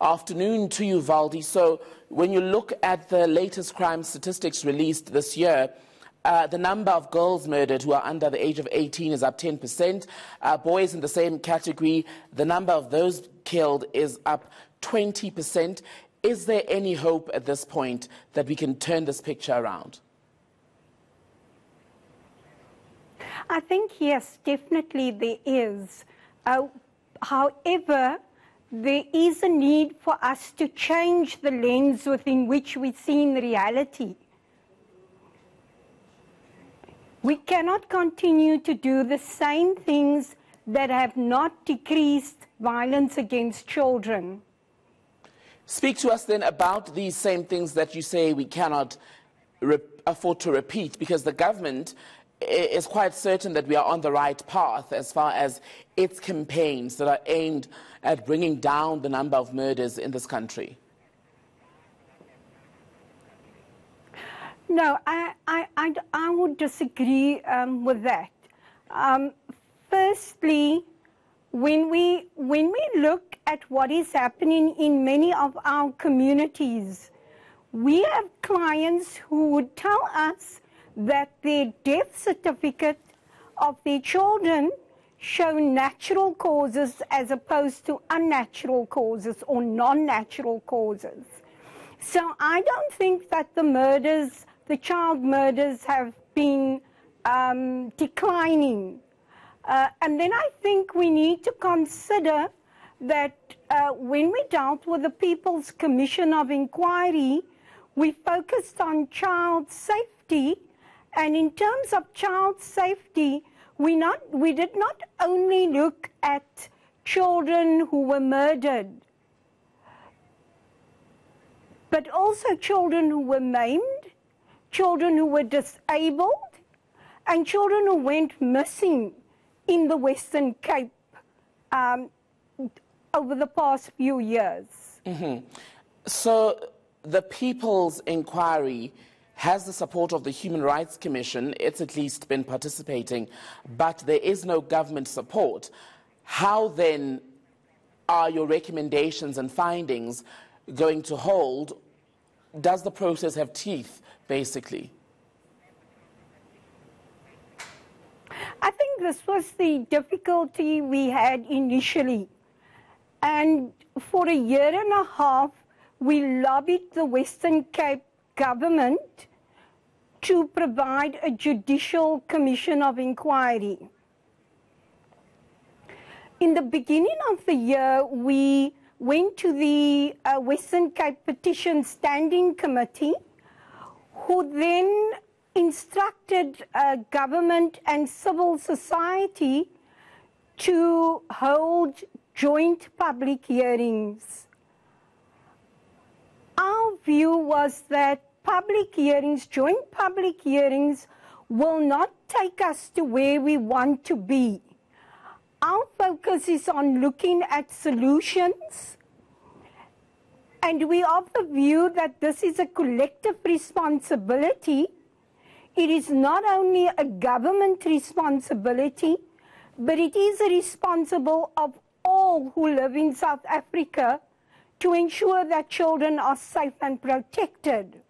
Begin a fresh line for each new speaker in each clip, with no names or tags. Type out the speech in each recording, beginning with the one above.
afternoon to you, Valdi. So when you look at the latest crime statistics released this year, the number of girls murdered who are under the age of 18 is up 10%. Boys in the same category, the number of those killed is up 20%. Is there any hope at this point that we can turn this picture around?
I think, yes, definitely there is. However, there is a need for us to change the lens within which we see in reality. We cannot continue to do the same things that have not decreased violence against children.
Speak to us then about these same things that you say we cannot afford to repeat, because the government is quite certain that we are on the right path as far as its campaigns that are aimed at bringing down the number of murders in this country.
No, I would disagree with that. Firstly, when we look at what is happening in many of our communities, we have clients who would tell us that their death certificate of their children show natural causes as opposed to unnatural causes or non-natural causes. So I don't think that the child murders have been declining. And then I think we need to consider that when we dealt with the People's Commission of Inquiry, we focused on child safety. And in terms of child safety, we did not only look at children who were murdered, but also children who were maimed, children who were disabled, and children who went missing in the Western Cape over the past few years.
Mm-hmm. So the People's Inquiry has the support of the Human Rights Commission. It's at least been participating, but there is no government support. How then are your recommendations and findings going to hold? Does the process have teeth, basically?
I think this was the difficulty we had initially. And for a year and a half, we lobbied the Western Cape government to provide a judicial commission of inquiry. In the beginning of the year, we went to the Western Cape Petition Standing Committee, who then instructed government and civil society to hold joint public hearings. Our view was that public hearings, joint public hearings, will not take us to where we want to be. Our focus is on looking at solutions, and we are of the view that this is a collective responsibility. It is not only a government responsibility, but it is a responsibility of all who live in South Africa to ensure that children are safe and protected.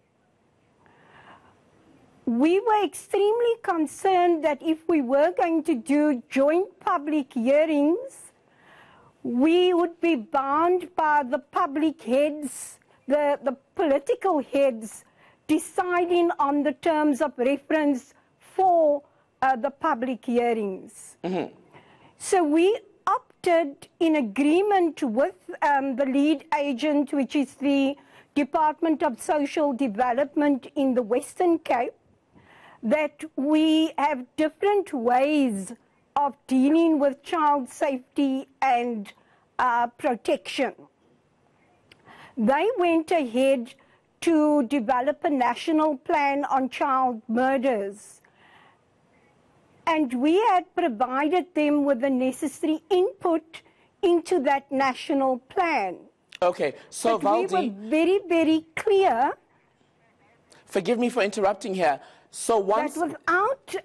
We were extremely concerned that if we were going to do joint public hearings, we would be bound by the public heads, the political heads, deciding on the terms of reference for the public hearings. Mm-hmm. So we opted, in agreement with the lead agent, which is the Department of Social Development in the Western Cape, that we have different ways of dealing with child safety and protection. They went ahead to develop a national plan on child murders, and we had provided them with the necessary input into that national plan.
Okay, so
but
Valdi,
we were very, very clear.
Forgive me for interrupting here. So once
that without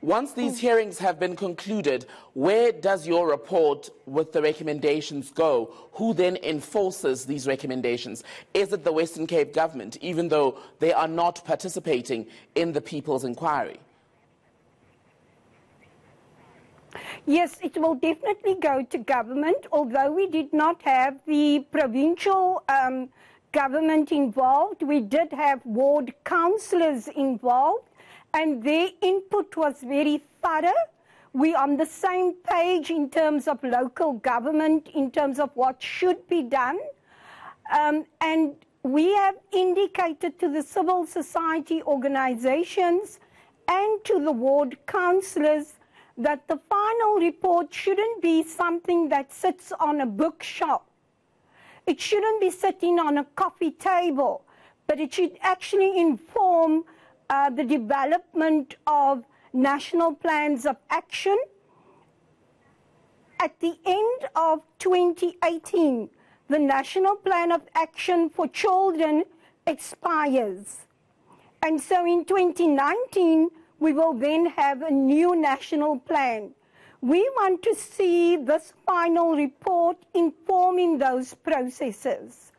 Once these hearings have been concluded, where does your report with the recommendations go? Who then enforces these recommendations? Is it the Western Cape government, even though they are not participating in the People's Inquiry?
Yes, it will definitely go to government, although we did not have the provincial government involved. We did have ward councillors involved, and their input was very thorough. We're on the same page in terms of local government, in terms of what should be done. And we have indicated to the civil society organizations and to the ward councillors that the final report shouldn't be something that sits on a bookshelf. It shouldn't be sitting on a coffee table, but it should actually inform the development of national plans of action. At the end of 2018, the National Plan of Action for Children expires. And so in 2019, we will then have a new national plan. We want to see this final report informing those processes.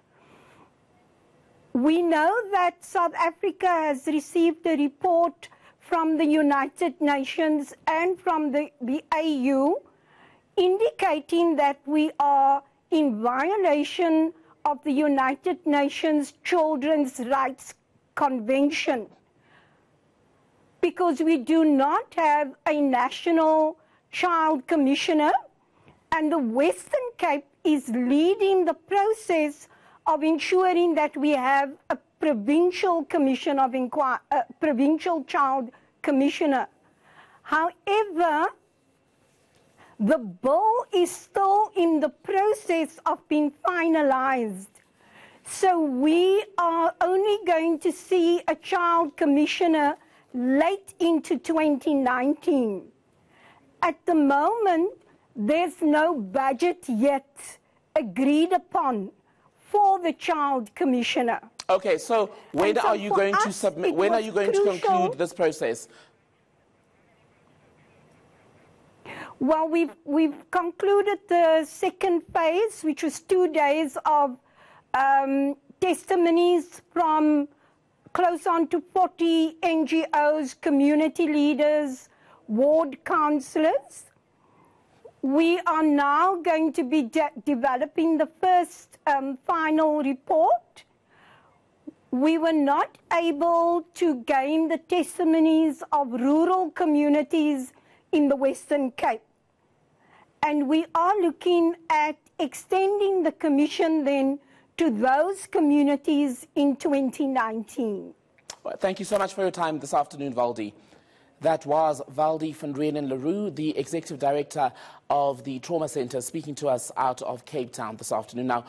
We know that South Africa has received a report from the United Nations and from the AU indicating that we are in violation of the United Nations Children's Rights Convention, because we do not have a national child commissioner, and the Western Cape is leading the process of ensuring that we have a provincial commission of provincial child commissioner. However, the bill is still in the process of being finalized. So we are only going to see a child commissioner late into 2019. At the moment, there's no budget yet agreed upon for the child commissioner.
Okay, so when are you going to submit? When are you going to conclude this process?
Well, we've concluded the second phase, which was 2 days of testimonies from close on to 40 NGOs, community leaders, ward councillors. We are now going to be developing the first final report. We were not able to gain the testimonies of rural communities in the Western Cape. And we are looking at extending the commission then to those communities in 2019.
Well, thank you so much for your time this afternoon, Valdi. That was Valdi van Renen-Leroux, the Executive Director of the Trauma Centre, speaking to us out of Cape Town this afternoon. Now,